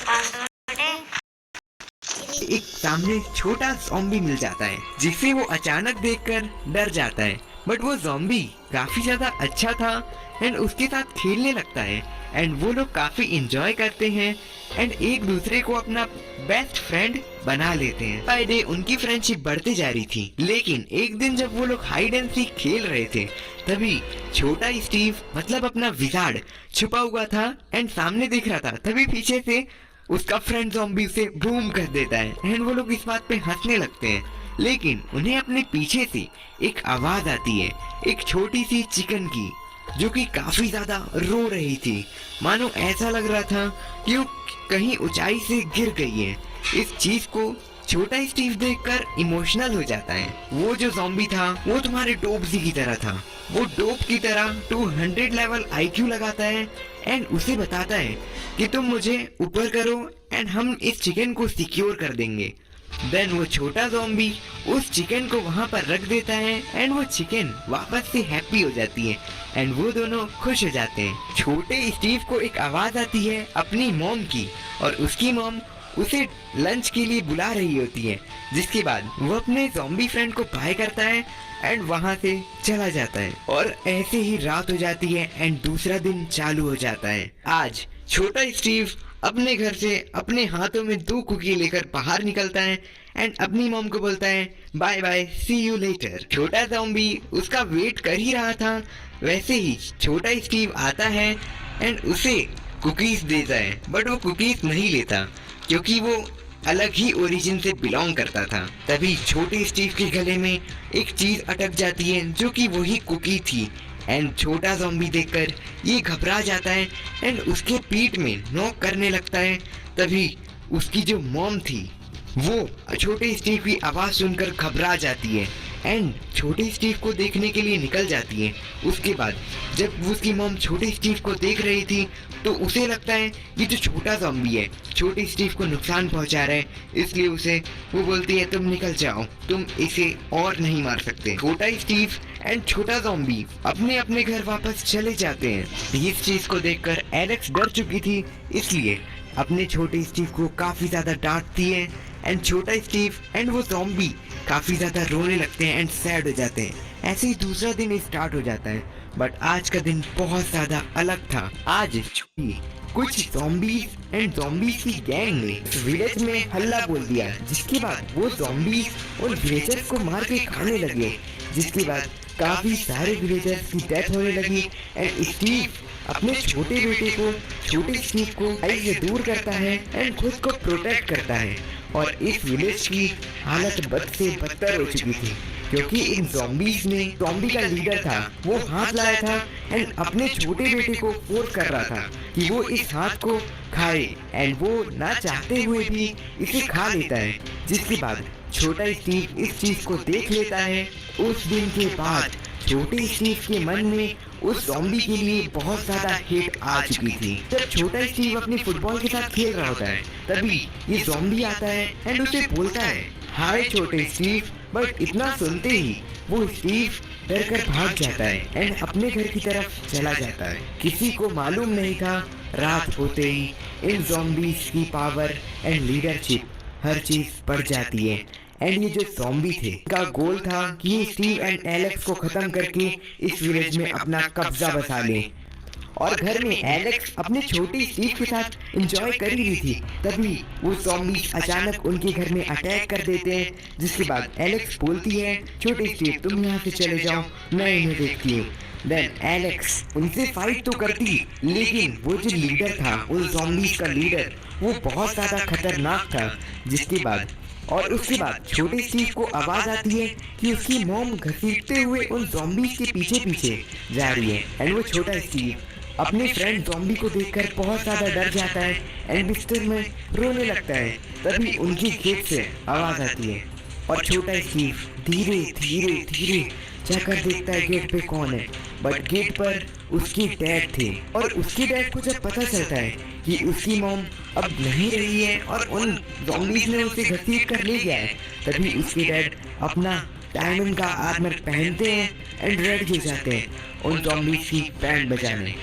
Password है। एक सामने छोटा ज़ॉम्बी मिल जाता है जिसे वो अचानक देखकर डर जाता है। बट वो ज़ॉम्बी काफी ज्यादा अच्छा था एंड उसके साथ खेलने लगता है एंड वो लोग काफी इंजॉय करते हैं एंड एक दूसरे को अपना बेस्ट फ्रेंड बना लेते हैं। बाय डे उनकी फ्रेंडशिप बढ़ती जा रही थी, लेकिन एक दिन जब वो लोग हाइड एंड सीक खेल रहे थे तभी छोटा स्टीव मतलब अपना विजार्ड छुपा हुआ था एंड सामने दिख रहा था। तभी पीछे से उसका फ्रेंड ज़ॉम्बी उसे बूम कर देता है एंड वो लोग इस बात पे हंसने लगते हैं। लेकिन उन्हें अपने पीछे से एक आवाज आती है, एक छोटी सी चिकन की, जो कि काफी ज्यादा रो रही थी। मानो ऐसा लग रहा था कि वो कहीं ऊंचाई से गिर गई है। इस चीज को छोटा स्टीव देखकर इमोशनल हो जाता है। वो जो ज़ॉम्बी था वो तुम्हारे डोबजी की तरह था। वो डोप की तरह 200 लेवल आईक्यू लगाता है एंड उसे बताता है कि तुम मुझे ऊपर करो एंड हम इस चिकन को सिक्योर कर देंगे। देन वो छोटा ज़ॉम्बी उस चिकन को वहाँ पर रख देता है एंड वो चिकन वापस से हैप्पी हो जाती है एंड वो दोनों खुश हो जाते हैं। छोटे स्टीव को एक आवाज आती है अपनी मॉम की और उसकी मॉम उसे लंच के लिए बुला रही होती है, जिसके बाद वो अपने ज़ॉम्बी फ्रेंड को बाय करता है एंड वहाँ से चला जाता है। और ऐसे ही रात हो जाती है एंड दूसरा दिन चालू हो जाता है। आज छोटा स्टीव अपने घर से अपने हाथों में 2 कुकी लेकर बाहर निकलता है एंड अपनी मॉम को बोलता है bye bye, see you later. छोटा ज़ॉम्बी उसका वेट कर ही रहा था। वैसे ही छोटा स्टीव आता है एंड उसे कुकीज देता है, बट वो कुकीज नहीं लेता क्योंकि वो अलग ही ओरिजिन से बिलोंग करता था। तभी छोटे स्टीव के गले में एक चीज अटक जाती है जो कि वही कुकी थी एंड छोटा ज़ॉम्बी देखकर ये घबरा जाता है एंड उसके पीठ में नॉक करने लगता है। तभी उसकी जो मॉम थी वो छोटे स्टीव की आवाज़ सुनकर घबरा जाती है एंड छोटे स्टीव को देखने के लिए निकल जाती है। उसके बाद जब उसकी मॉम छोटे स्टीव को देख रही थी तो उसे लगता है ये जो छोटा ज़ॉम्बी है छोटे स्टीव को नुकसान पहुंचा रहा है, इसलिए उसे वो बोलती है तुम निकल जाओ, तुम इसे और नहीं मार सकते। छोटा स्टीव एंड छोटा ज़ॉम्बी अपने अपने घर वापस चले जाते हैं। इस चीज को देखकर एलेक्स डर चुकी थी, इसलिए अपने छोटे स्टीव को काफी ज्यादा डांटती है एंड छोटा स्टीव एंड वो ज़ॉम्बी काफी ज्यादा रोने लगते हैं एंड सैड हो जाते हैं। ऐसे ही दूसरा दिन स्टार्ट हो जाता है, बट आज का दिन बहुत ज्यादा अलग था। आज कुछ ज़ॉम्बीज एंड ज़ॉम्बीज की गैंग ने विलेज में हल्ला बोल दिया, जिसके बाद वो ज़ॉम्बीज और विलेजर्स को मार के खाने लगे, जिसके बाद काफी सारे विलेजर्स की डेथ होने लगी एंड स्टीव अपने छोटे बेटे को छोटे स्टीव को ऐसे दूर करता है एंड खुद को प्रोटेक्ट करता है। और इस विलेज की हालत बद से बदतर हो चुकी थी क्योंकि इन ज़ॉम्बीज ने ज़ॉम्बी का लीडर था वो हाथ लाया था एंड अपने छोटे बेटे को फोर्स कर रहा था कि वो इस हाथ को खाए एंड वो ना चाहते हुए भी इसे खा लेता है। जिसके बाद छोटा स्टीव इस चीज को देख लेता है। उस दिन के बाद छोटे स्टीव के मन में उस ज़ॉम्बी के लिए बहुत ज्यादा हेट आ चुकी थी। जब छोटा स्टीव अपने फुटबॉल के साथ खेल रहा होता है तभी ये ज़ॉम्बी आता है एंड उसे बोलता है हाय छोटे स्टीव, बट इतना सुनते ही वो स्टीव डर कर भाग जाता है एंड अपने घर की तरफ चला जाता है। किसी को मालूम नहीं था रात होते ही इन ज़ॉम्बीज की पावर एंड लीडरशिप हर चीज बढ़ जाती है एंड ये जो ज़ॉम्बी थे का गोल था कि ये स्टीव एंड एलेक्स को खत्म करके इस विलेज में अपना कब्जा बसा ले। और घर में एलेक्स अपने छोटे स्टीव के साथ एंजॉय कर रही थी, तभी वो ज़ॉम्बीज अचानक उनके घर में अटैक कर देते हैं। जिसके बाद एलेक्स बोलती है छोटे स्टीव तुम यहाँ से चले जाओ, मैं इन्हें देखती हूँ। देन एलेक्स उनसे फाइट तो करती, लेकिन वो जो लीडर था उन ज़ॉम्बीज का लीडर वो बहुत ज्यादा खतरनाक था। जिसके बाद और उसके बाद छोटे स्टीव को आवाज आती है कि उसकी मॉम घसीटते हुए उन ज़ॉम्बीज के पीछे पीछे जा रही है एंड वो छोटा स्टीव अपने फ्रेंड ज़ॉम्बी को देखकर बहुत ज्यादा डर जाता है एंड बिस्तर में रोने लगता है। तभी उनकी गेट से आवाज आती है और छोटा स्टीव धीरे धीरे धीरे जाकर देखता है गेट पे कौन है, बट गेट पर उसकी डैड थे। और उसकी डैड को जब पता चलता है कि उसकी मॉम अब नहीं रही है और उन ज़ॉम्बीज ने उसे घसीट कर ले गया है, तभी उसके डैड अपना डायमंड का आर्मर पहनते हैं एंड रेडी हो जाते हैं उन ज़ॉम्बीज की बैंड बजाने।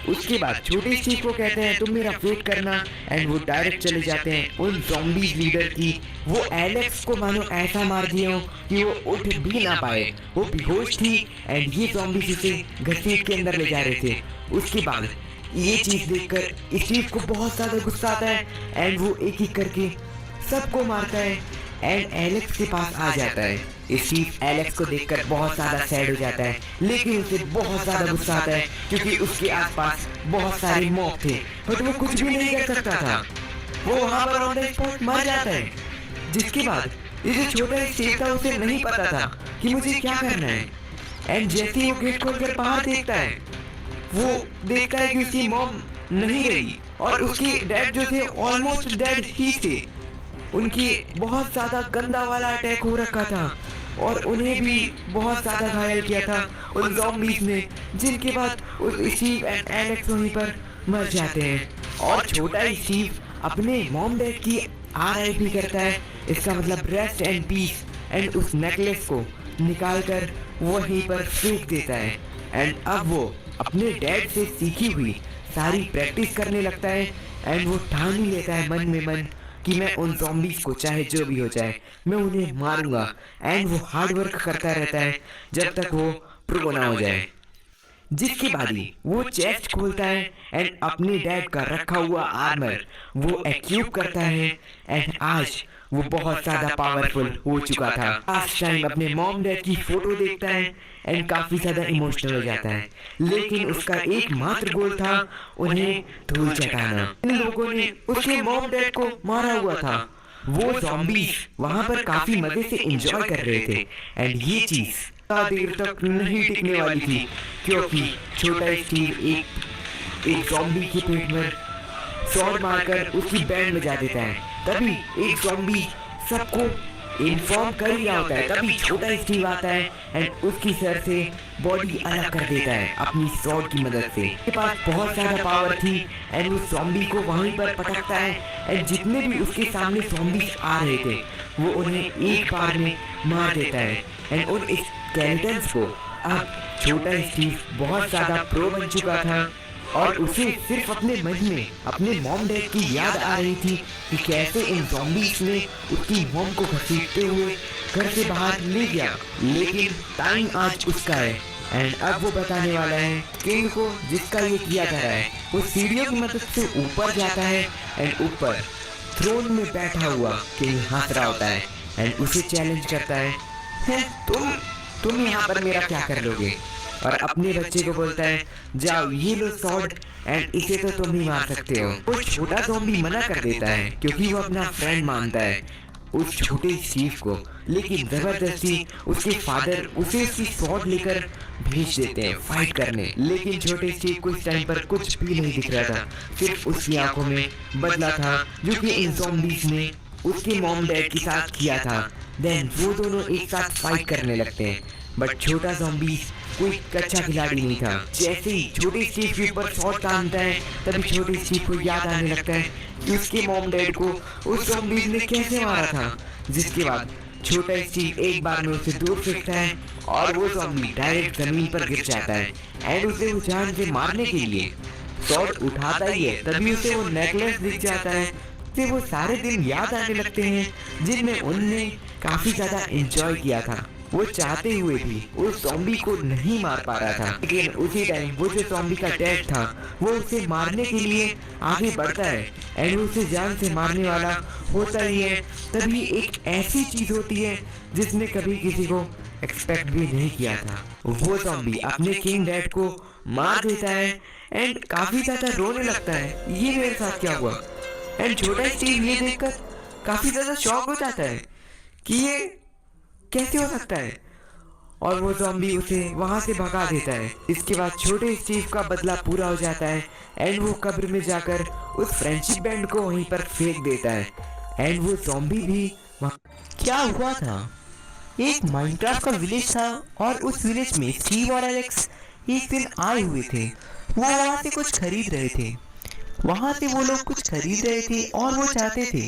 उसके बाद छोटे स्टीव को कहते हैं तुम मेरा वेट करना, एंड वो डायरेक्ट चले जाते हैं उन ज़ॉम्बीज लीडर की। वो एलेक्स को मानो ऐसा मार दिया हो कि वो उठ भी ना पाए, वो बेहोश थी एंड ये ज़ॉम्बीज उसे घसीट के अंदर ले जा रहे थे। उसके बाद ये चीज़ देखकर स्टीव को बहुत ज़्यादा गुस्सा आता है एंड वो एक एक करके सबको मारता है एंड एलेक्स के पास आ जाता है। स्टीव एलेक्स को देखकर बहुत ज़्यादा सैड हो जाता है, लेकिन उसे बहुत ज़्यादा गुस्सा आता है क्योंकि उसके आसपास बहुत सारे मॉब थे बट वो कुछ भी नहीं कर सकता था। वो वहाँ पर ऑन द स्पॉट मर जाता है। जिसके बाद ये जो छोटा स्टीव था उसे नहीं पता था कि मुझे क्या करना है, एंड जैसे ही वो गेट खोलकर बाहर देखता है वो देखता है कि उसकी मॉम नहीं रही और उसके डैड जो थे ऑलमोस्ट डेड ही थे। उनकी बहुत ज़्यादा गंदा वाला अटैक हो रखा था और उन्हें भी बहुत ज़्यादा घायल किया था उन ज़ॉम्बीज़ ने, जिनके बाद स्टीव एंड एलेक्स वहीं पर मर जाते हैं। और छोटा स्टीव अपने मॉम डैड की RIP करता है, इसका मतलब रेस्ट एंड पीस, एंड उस नेकलेस को निकाल कर वहीं पर फेंक देता है। एंड अब वो अपने डैड से सीखी हुई सारी प्रैक्टिस करने लगता है एंड वो ठान ही लेता है मन में मन कि मैं उन ज़ॉम्बीज़ को चाहे जो भी हो जाए मैं उन्हें मारूंगा। एंड वो हार्ड वर्क करता रहता है जब तक वो प्रो ना हो जाए। जिसके बाद ही वो चेस्ट खोलता है एंड अपने डैड का रखा हुआ आर्मर वो एक्यूप करता है एंड आज वो बहुत ज्यादा पावरफुल हो चुका था। लास्ट टाइम अपने मॉम डैड की फोटो देखता है एंड काफी ज्यादा इमोशनल हो जाता है, लेकिन उसका एकमात्र गोल था उन्हें धूल चटाना। इन लोगों ने उसके मॉम डैड को मारा हुआ था। वो ज़ॉम्बीज वहाँ पर काफी मजे से एंजॉय कर रहे थे एंड ये चीज देर तक नहीं टिकने वाली थी क्योंकि छोटा स्टीव एक ज़ॉम्बी के पेट में शॉट मारकर उसकी बैंड में जा देता है। तभी एक ज़ॉम्बी सबको इन्फॉर्म कर ही रहा होता है, तभी छोटा स्टीव आता है एंड उसकी सर से बॉडी अलग कर देता है अपनी स्वॉर्ड की मदद से। उसके पास बहुत ज्यादा पावर थी एंड उस ज़ॉम्बी को वहीं पर पटकता है एंड जितने भी उसके सामने ज़ॉम्बीज आ रहे थे वो उन्हें एक बार में मार देता है एंड उन स्केलेटन्स को अब छोटा स्टीव बहुत ज्यादा प्रो बन चुका था और उसे सिर्फ अपने मन में अपने मॉम डैड की याद आ रही थी कि कैसे इन ज़ॉम्बीज़ ने उसकी मॉम को घसीटते हुए घर से बाहर ले गया। लेकिन टाइम आज उसका है एंड अब वो बताने वाला है किंग को जिसका ये किया जा रहा है। वो सीढ़ियों की मदद से ऊपर जाता है एंड ऊपर थ्रोन में बैठा हुआ किंग हंस रहा होता है एंड उसे चैलेंज करता है तुम यहाँ पर मेरा क्या कर लोगे, और अपने बच्चे को बोलता है जाओ ये लो सॉर्ड एंड इसे तो तुम ही मार सकते हो। वो छोटा ज़ॉम्बी मना कर देता है क्योंकि वो अपना फ्रेंड मानता है उस छोटे स्टीव को, लेकिन जबरदस्ती उसके फादर उसे उसकी सॉर्ड लेकर भेज देते हैं फाइट करने। लेकिन छोटे स्टीव को इस टाइम पर कुछ भी नहीं दिख रहा था, सिर्फ उसकी आंखों में बदला था जो कि इन ज़ॉम्बीज़ ने उसके मॉम डैड के साथ किया था। देन वो दोनों एक साथ फाइट करने लगते हैं बट छोटा ज़ॉम्बी कोई कच्चा खिलाड़ी नहीं था। जैसे ही छोटे स्टीव के ऊपर शॉट टांगता है तभी छोटे स्टीव को याद आने लगता है कि उसके मॉम डैड को उस ज़ॉम्बीज़ ने कैसे मारा था। जिसके बाद छोटा स्टीव एक बार में उसे दूर फेंकता है और वो ज़ॉम्बी डायरेक्ट जमीन पर गिर जाता है एंड उसे वो जान से मारने के लिए शॉट उठाता ही है। तभी उसे वो नेकलेस दिख जाता है। उसे वो सारे दिन याद आने लगते हैं जिनमें उनने काफी ज्यादा एंजॉय किया था। वो चाहते हुए भी उस ज़ॉम्बी को नहीं मार पा रहा था, लेकिन उसी टाइम वो जो ज़ॉम्बी का डैड था वो उसे मारने के लिए आगे बढ़ता है एंड उसे जान से मारने वाला होता ही है। तभी एक ऐसी चीज होती है जिसने कभी किसी को एक्सपेक्ट भी नहीं किया था। वो ज़ॉम्बी अपने किंग डैड को मार देता है एंड काफी ज्यादा रोने लगता है ये मेरे साथ क्या हुआ। एंड छोटा स्टीव ये देखकर काफी ज्यादा शॉक हो जाता है कि ये कैसे हो सकता है और वो ज़ॉम्बी उसे वहां से भगा देता है। इसके बाद छोटे स्टीव का बदला पूरा हो जाता है एंड वो कब्र में जाकर उस फ्रेंडशिप बैंड को वहीं पर फेंक देता है एंड वो ज़ॉम्बी भी क्या हुआ था, एक माइनक्राफ्ट का विलेज था और उस विलेज में स्टीव और एलेक्स एक दिन आए हुए थे। वो वहाँ से कुछ खरीद रहे थे। वहाँ से वो लोग कुछ खरीद रहे थे और वो चाहते थे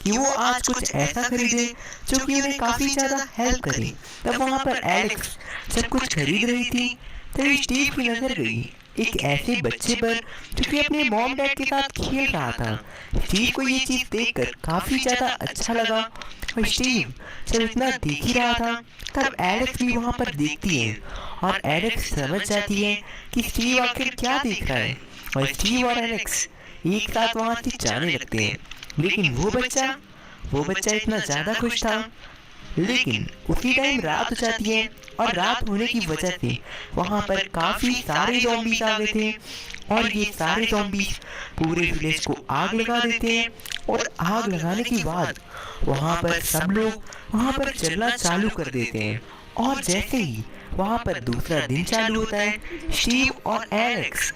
कि वो आज कुछ ऐसा खरीदे जो कि उन्हें काफ़ी ज़्यादा हेल्प करे। तब वहाँ पर एलेक्स जब कुछ खरीद रही थी तभी स्टीव की नज़र गई एक ऐसे बच्चे पर जो कि अपने मॉम डैड के साथ खेल रहा था। स्टीव को ये चीज देखकर काफी ज्यादा अच्छा लगा और स्टीव जब इतना देख ही रहा था तब एलेक्स भी वहाँ पर देखती है और एलेक्स समझ जाती है कि स्टीव आखिर क्या देख रहा है और स्टीव और एलेक्स एक साथ वहाँ से जाने लगते हैं। लेकिन वो बच्चा इतना ज्यादा खुश था। लेकिन उसी टाइम रात हो जाती है और रात होने की वजह से वहाँ पर काफी सारे ज़ॉम्बीज आ गए थे और ये सारे ज़ॉम्बीज पूरे विलेज को आग लगा देते हैं और आग लगाने के बाद वहाँ पर सब लोग वहाँ पर चलना चालू कर देते हैं। और जैसे ही वहाँ पर दूसरा दिन चालू होता है, स्टीव और एलेक्स